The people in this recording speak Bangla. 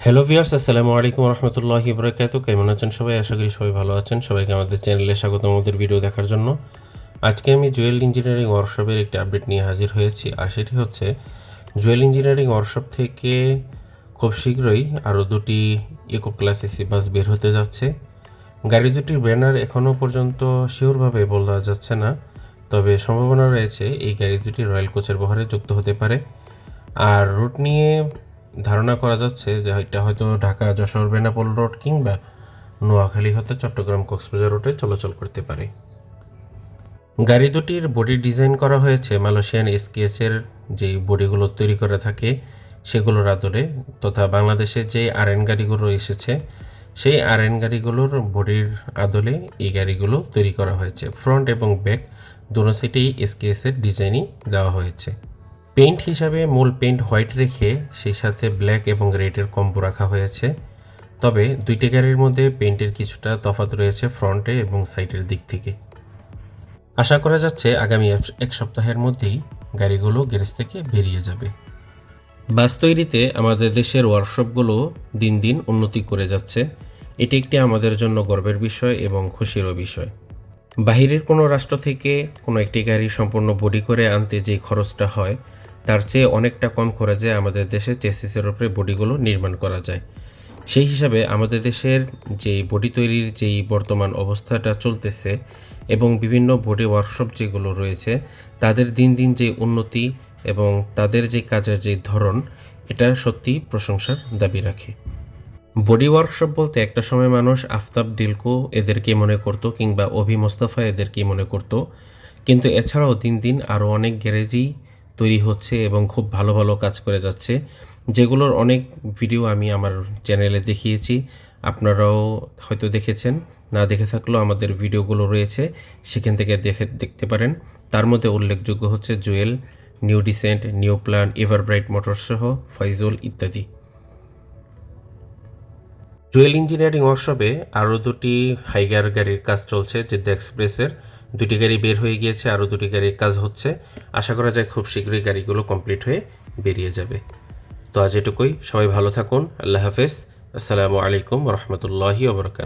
হ্যালো ভিউয়ার্স, আসসালামু আলাইকুম রহমতুল্লাহি বরকাত। কেমন আছেন সবাই? আশা করি সবাই ভালো আছেন। সবাইকে আমাদের চ্যানেলে স্বাগত আমাদের ভিডিও দেখার জন্য। আজকে আমি জুয়েল ইঞ্জিনিয়ারিং ওয়ার্কশপের একটি আপডেট নিয়ে হাজির হয়েছি, আর সেটি হচ্ছে জুয়েল ইঞ্জিনিয়ারিং ওয়ার্কশপ থেকে খুব শীঘ্রই আরও দুটি ইকো ক্লাস এসি বাস বের হতে যাচ্ছে। গাড়ি দুটির ব্যানার এখনও পর্যন্ত শিওরভাবে বলা যাচ্ছে না, তবে সম্ভাবনা রয়েছে এই গাড়ি দুটি রয়্যাল কোচের বহরে যুক্ত হতে পারে। আর রুট নিয়ে ধারণা করা যাচ্ছে যে এটা হয়তো ঢাকা যশোর বেনাপোল রোড কিংবা নোয়াখালী হতে চট্টগ্রাম কক্সবাজার রোডে চলাচল করতে পারে। গাড়ি দুটির বডি ডিজাইন করা হয়েছে মালয়েশিয়ান এসকেএসের যেই বডিগুলো তৈরি করা থাকে সেগুলোর আদলে, তথা বাংলাদেশের যে আরএন গাড়িগুলো এসেছে সেই আরএন গাড়িগুলোর বডির আদলে এই গাড়িগুলো তৈরি করা হয়েছে। ফ্রন্ট এবং ব্যাক দুটো সাইডেই এসকেএসের ডিজাইনই দেওয়া হয়েছে। পেইন্ট হিসাবে মূল পেইন্ট হোয়াইট রেখে সেই সাথে ব্ল্যাক এবং রেডের কম্বো রাখা হয়েছে। তবে দুইটি গাড়ির মধ্যে পেইন্টের কিছুটা তফাৎ রয়েছে ফ্রন্টে এবং সাইডের দিক থেকে। আশা করা যাচ্ছে আগামী এক সপ্তাহের মধ্যেই গাড়িগুলো গ্যারেজ থেকে বেরিয়ে যাবে। বাস তৈরিতে আমাদের দেশের ওয়ার্কশপগুলো দিন দিন উন্নতি করে যাচ্ছে। এটি একটি আমাদের জন্য গর্বের বিষয় এবং খুশিরও বিষয়। বাহিরের কোনো রাষ্ট্র থেকে কোনো একটি গাড়ি সম্পূর্ণ বডি করে আনতে যে খরচটা হয় তার চেয়ে অনেকটা কম খরচে আমাদের দেশে চেসিসের উপরে বডিগুলো নির্মাণ করা যায়। সেই হিসাবে আমাদের দেশের যেই বডি তৈরির যেই বর্তমান অবস্থাটা চলতেছে এবং বিভিন্ন বডি ওয়ার্কশপ যেগুলো রয়েছে তাদের দিন দিন যে উন্নতি এবং তাদের যে কাজের যে ধরন, এটা সত্যি প্রশংসার দাবি রাখে। বডি ওয়ার্কশপ বলতে একটা সময় মানুষ আফতাব ডিলকো এদেরকে মনে করত কিংবা অভি মোস্তফা এদেরকেই মনে করত, কিন্তু এছাড়াও দিন দিন আরও অনেক গ্যারেজই তৈরি হচ্ছে এবং খুব ভালো ভালো কাজ করে যাচ্ছে, যেগুলোর অনেক ভিডিও আমি আমার চ্যানেলে দেখিয়েছি। আপনারাও হয়তো দেখেছেন, না দেখে থাকলেও আমাদের ভিডিওগুলো রয়েছে, সেখান থেকে দেখতে পারেন। তার মধ্যে উল্লেখযোগ্য হচ্ছে Jewel, New Decent, New Plan, Everbright Motors সহ ফাইজল ইত্যাদি। জুয়েল ইঞ্জিনিয়ারিং ওয়ার্কশপে আরও দুটি হাইগার গাড়ির কাজ চলছে। জেদ্দা এক্সপ্রেসের দুটি গাড়ি বের হয়ে গিয়েছে, আরও দুটি গাড়ির কাজ হচ্ছে। আশা করা যায় খুব শীঘ্রই গাড়িগুলো কমপ্লিট হয়ে বেরিয়ে যাবে। তো আজ এটুকুই, সবাই ভালো থাকুন। আল্লাহ হাফেজ। আসসালামু আলাইকুম রহমতুল্লাহি ওয়া বারাকাতুহু।